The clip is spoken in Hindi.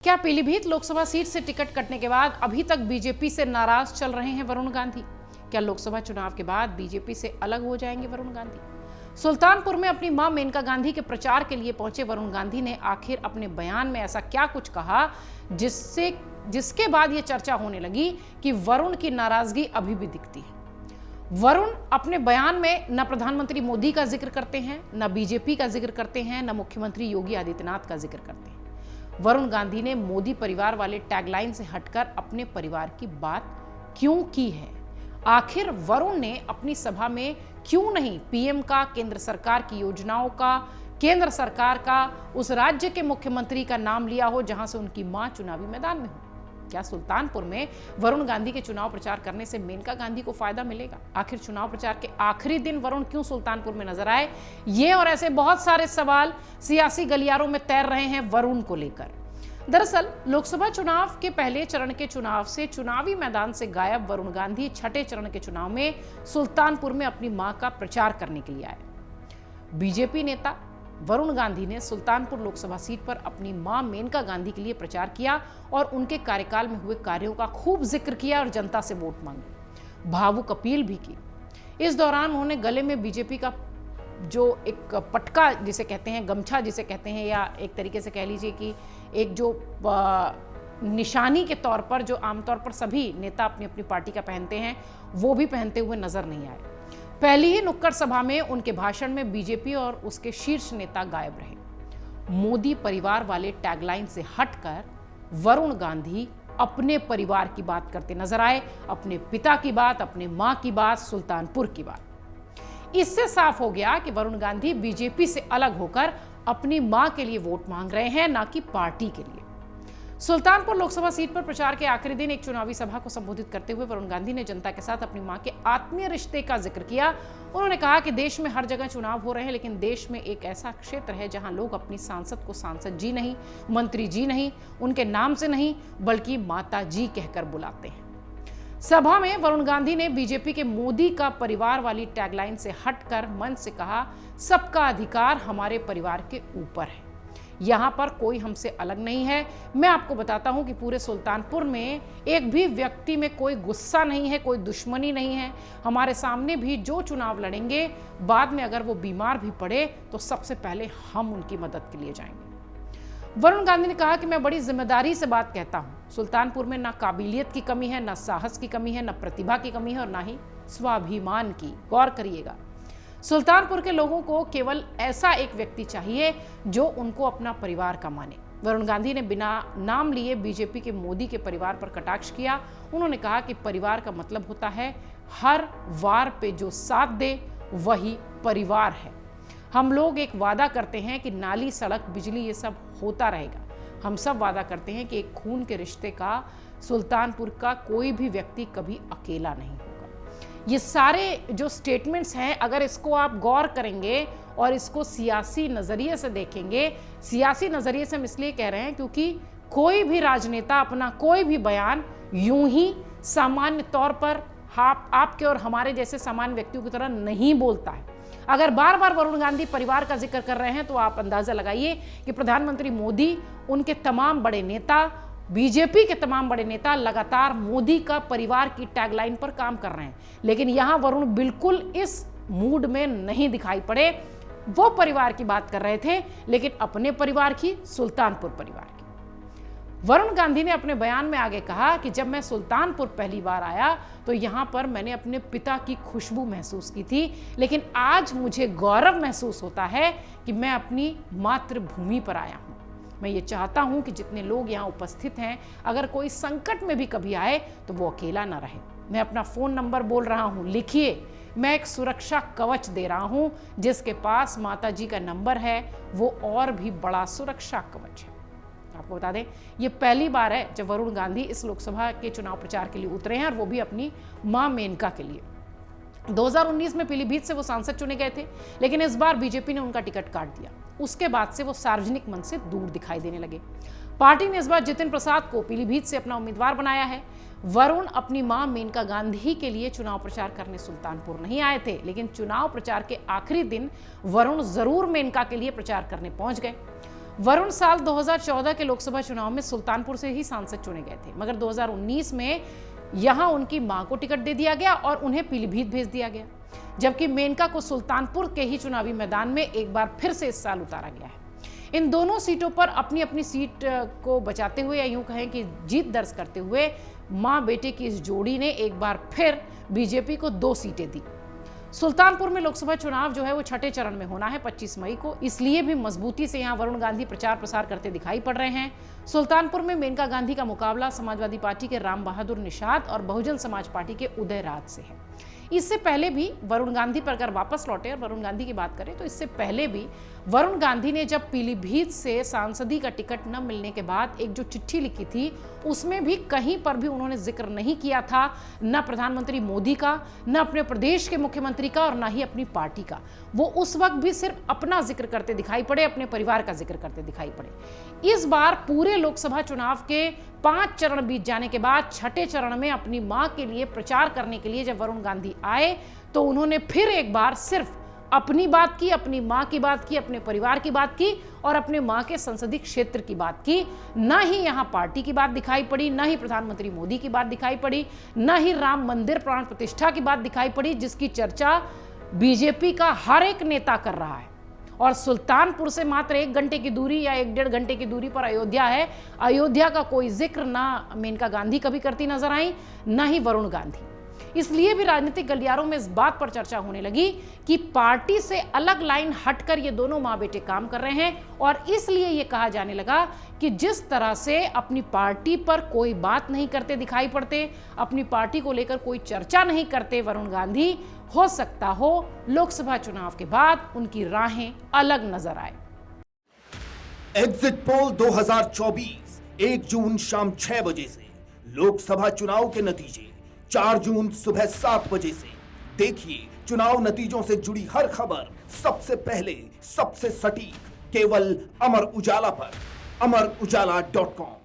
क्या पीलीभीत लोकसभा सीट से टिकट कटने के बाद अभी तक बीजेपी से नाराज चल रहे हैं वरुण गांधी? क्या लोकसभा चुनाव के बाद बीजेपी से अलग हो जाएंगे वरुण गांधी? सुल्तानपुर में अपनी मां मेनका गांधी के प्रचार के लिए पहुंचे वरुण गांधी ने आखिर अपने बयान में ऐसा क्या कुछ कहा जिसके बाद यह चर्चा होने लगी कि वरुण की नाराजगी अभी भी दिखती है। वरुण अपने बयान में न प्रधानमंत्री मोदी का जिक्र करते हैं, न बीजेपी का जिक्र करते हैं, न मुख्यमंत्री योगी आदित्यनाथ का जिक्र करते हैं। वरुण गांधी ने मोदी परिवार वाले टैगलाइन से हटकर अपने परिवार की बात क्यों की है? आखिर वरुण ने अपनी सभा में क्यों नहीं पीएम का, केंद्र सरकार की योजनाओं का, केंद्र सरकार का, उस राज्य के मुख्यमंत्री का नाम लिया हो जहां से उनकी मां चुनावी मैदान में हो? क्या सुल्तानपुर में वरुण गांधी के चुनाव प्रचार करने से मेनका गांधी को फायदा मिलेगा? आखिर चुनाव प्रचार के आखिरी दिन वरुण क्यों सुल्तानपुर में नजर आए? ये और ऐसे बहुत सारे सवाल सियासी गलियारों में तैर रहे हैं वरुण को लेकर। दरअसल लोकसभा चुनाव के पहले चरण के चुनाव से चुनावी मैदान से गायब वरुण गांधी छठे चरण के चुनाव में सुल्तानपुर में अपनी मां का प्रचार करने के लिए आए। बीजेपी नेता वरुण गांधी ने सुल्तानपुर लोकसभा सीट पर अपनी मां मेनका गांधी के लिए प्रचार किया और उनके कार्यकाल में हुए कार्यों का खूब जिक्र किया और जनता से वोट मांगे, भावुक अपील भी की। इस दौरान उन्होंने गले में बीजेपी का जो एक पटका जिसे कहते हैं, गमछा जिसे कहते हैं, या एक तरीके से कह लीजिए कि एक जो निशानी के तौर पर जो आमतौर पर सभी नेता अपनी अपनी पार्टी का पहनते हैं, वो भी पहनते हुए नजर नहीं आए। पहली ही नुक्कड़ सभा में उनके भाषण में बीजेपी और उसके शीर्ष नेता गायब रहे। मोदी परिवार वाले टैगलाइन से हटकर वरुण गांधी अपने परिवार की बात करते नजर आए, अपने पिता की बात, अपने मां की बात, सुल्तानपुर की बात। इससे साफ हो गया कि वरुण गांधी बीजेपी से अलग होकर अपनी मां के लिए वोट मांग रहे हैं, ना कि पार्टी के लिए। सुल्तानपुर लोकसभा सीट पर प्रचार के आखिरी दिन एक चुनावी सभा को संबोधित करते हुए वरुण गांधी ने जनता के साथ अपनी मां के आत्मीय रिश्ते का जिक्र किया। उन्होंने कहा कि देश में हर जगह चुनाव हो रहे हैं, लेकिन देश में एक ऐसा क्षेत्र है जहां लोग अपनी सांसद को सांसद जी नहीं, मंत्री जी नहीं, उनके नाम से नहीं बल्कि माता जी कहकर बुलाते हैं। सभा में वरुण गांधी ने बीजेपी के मोदी का परिवार वाली टैगलाइन से हटकर मंच से कहा, सबका अधिकार हमारे परिवार के ऊपर है, यहां पर कोई हमसे अलग नहीं है। मैं आपको बताता हूं कि पूरे सुल्तानपुर में एक भी व्यक्ति में कोई गुस्सा नहीं है, कोई दुश्मनी नहीं है। हमारे सामने भी जो चुनाव लड़ेंगे, बाद में अगर वो बीमार भी पड़े तो सबसे पहले हम उनकी मदद के लिए जाएंगे। वरुण गांधी ने कहा कि मैं बड़ी जिम्मेदारी से बात कहता हूं। सुल्तानपुर में ना काबिलियत की कमी है, ना साहस की कमी है, ना प्रतिभा की कमी है और ना ही स्वाभिमान की। गौर करिएगा, सुल्तानपुर के लोगों को केवल ऐसा एक व्यक्ति चाहिए जो उनको अपना परिवार का माने। वरुण गांधी ने बिना नाम लिए बीजेपी के मोदी के परिवार पर कटाक्ष किया। उन्होंने कहा कि परिवार का मतलब होता है हर वार पे जो साथ दे वही परिवार है। हम लोग एक वादा करते हैं कि नाली, सड़क, बिजली ये सब होता रहेगा। हम सब वादा करते हैं कि एक खून के रिश्ते का सुल्तानपुर का कोई भी व्यक्ति कभी अकेला नहीं होगा। ये सारे जो स्टेटमेंट्स हैं, अगर इसको आप गौर करेंगे और इसको सियासी नज़रिए से देखेंगे, सियासी नज़रिए से हम इसलिए कह रहे हैं क्योंकि कोई भी राजनेता अपना कोई भी बयान यूं ही सामान्य तौर पर आपके और हमारे जैसे सामान्य व्यक्तियों की तरह नहीं बोलता है। अगर बार बार वरुण गांधी परिवार का जिक्र कर रहे हैं तो आप अंदाजा लगाइए कि प्रधानमंत्री मोदी, उनके तमाम बड़े नेता, बीजेपी के तमाम बड़े नेता लगातार मोदी का परिवार की टैगलाइन पर काम कर रहे हैं। लेकिन यहां वरुण बिल्कुल इस मूड में नहीं दिखाई पड़े। वो परिवार की बात कर रहे थे, लेकिन अपने परिवार की, सुल्तानपुर परिवार की। वरुण गांधी ने अपने बयान में आगे कहा कि जब मैं सुल्तानपुर पहली बार आया तो यहां पर मैंने अपने पिता की खुशबू महसूस की थी, लेकिन आज मुझे गौरव महसूस होता है कि मैं अपनी मातृभूमि पर आया हूं। मैं ये चाहता हूं कि जितने लोग यहाँ उपस्थित हैं, अगर कोई संकट में भी कभी आए तो वो अकेला ना रहे। मैं अपना फ़ोन नंबर बोल रहा हूं, लिखिए। मैं एक सुरक्षा कवच दे रहा हूं। जिसके पास माता जी का नंबर है वो और भी बड़ा सुरक्षा कवच है। आपको बता दें, ये पहली बार है जब वरुण गांधी इस लोकसभा के चुनाव प्रचार के लिए उतरे हैं, और वो भी अपनी मां मेनका के लिए। 2019 में पीलीभीत से वो सांसद चुने गए थे, लेकिन इस बार बीजेपी ने उनका टिकट काट दिया। उसके बाद से वो सार्वजनिक मंच से दूर दिखाई देने लगे। पार्टी ने इस बार जितिन प्रसाद को पीलीभीत से अपना उम्मीदवार बनाया है। वरुण अपनी मां मेनका गांधी के लिए चुनाव प्रचार करने सुल्तानपुर नहीं आए थे, लेकिन चुनाव प्रचार के आखिरी दिन वरुण जरूर मेनका के लिए प्रचार करने पहुंच गए। वरुण साल 2014 के लोकसभा चुनाव में सुल्तानपुर से ही सांसद चुने गए थे, मगर 2019 में यहां उनकी मां को टिकट दे दिया गया और उन्हें पीलीभीत भेज दिया गया, जबकि मेनका को सुल्तानपुर के ही चुनावी मैदान में एक बार फिर से इस साल उतारा गया है। इन दोनों सीटों पर अपनी अपनी सीट को बचाते हुए या यूं कहें कि जीत दर्ज करते हुए मां बेटे की इस जोड़ी ने एक बार फिर बीजेपी को 2 सीटें दी। सुल्तानपुर में लोकसभा चुनाव जो है वो छठे चरण में होना है 25 मई को, इसलिए भी मजबूती से यहां वरुण गांधी प्रचार प्रसार करते दिखाई पड़ रहे हैं। सुल्तानपुर में मेनका गांधी का मुकाबला समाजवादी पार्टी के राम बहादुर निषाद और बहुजन समाज पार्टी के उदय राज से है। इससे पहले भी वरुण गांधी पर अगर वापस लौटे और वरुण गांधी की बात करें तो इससे पहले भी वरुण गांधी ने जब पीलीभीत से सांसदी का टिकट न मिलने के बाद एक जो चिट्ठी लिखी थी, उसमें भी कहीं पर भी उन्होंने जिक्र नहीं किया था न प्रधानमंत्री मोदी का, न अपने प्रदेश के मुख्यमंत्री का और न ही अपनी पार्टी का। वो उस वक्त भी सिर्फ अपना जिक्र करते दिखाई पड़े, अपने परिवार का जिक्र करते दिखाई पड़े। इस बार पूरे लोकसभा चुनाव के 5 चरण बीत जाने के बाद छठे चरण में अपनी मां के लिए प्रचार करने के लिए जब वरुण गांधी आए तो उन्होंने फिर एक बार सिर्फ अपनी बात की, अपनी मां की बात की, अपने परिवार की बात की और अपने मां के संसदीय क्षेत्र की बात की। न ही यहां पार्टी की बात दिखाई पड़ी, न ही प्रधानमंत्री मोदी की बात दिखाई पड़ी, न ही राम मंदिर प्राण प्रतिष्ठा की बात दिखाई पड़ी, जिसकी चर्चा बीजेपी का हर एक नेता कर रहा है। और सुल्तानपुर से मात्र 1 घंटे की दूरी या 1-1.5 घंटे की दूरी पर अयोध्या है। अयोध्या का कोई जिक्र ना मेनका गांधी कभी करती नजर आई, ना ही वरुण गांधी। इसलिए भी राजनीतिक गलियारों में इस बात पर चर्चा होने लगी कि पार्टी से अलग लाइन हटकर ये दोनों मां बेटे काम कर रहे हैं और इसलिए ये कहा जाने लगा कि जिस तरह से अपनी पार्टी पर कोई बात नहीं करते दिखाई पड़ते, अपनी पार्टी को लेकर कोई चर्चा नहीं करते वरुण गांधी, हो सकता हो लोकसभा चुनाव के बाद उनकी राहें अलग नजर आए। एग्जिट पोल 2024 1 जून शाम 6 बजे से, लोकसभा चुनाव के नतीजे 4 जून सुबह 7 बजे से। देखिए चुनाव नतीजों से जुड़ी हर खबर सबसे पहले, सबसे सटीक, केवल अमर उजाला पर, amarujala.com।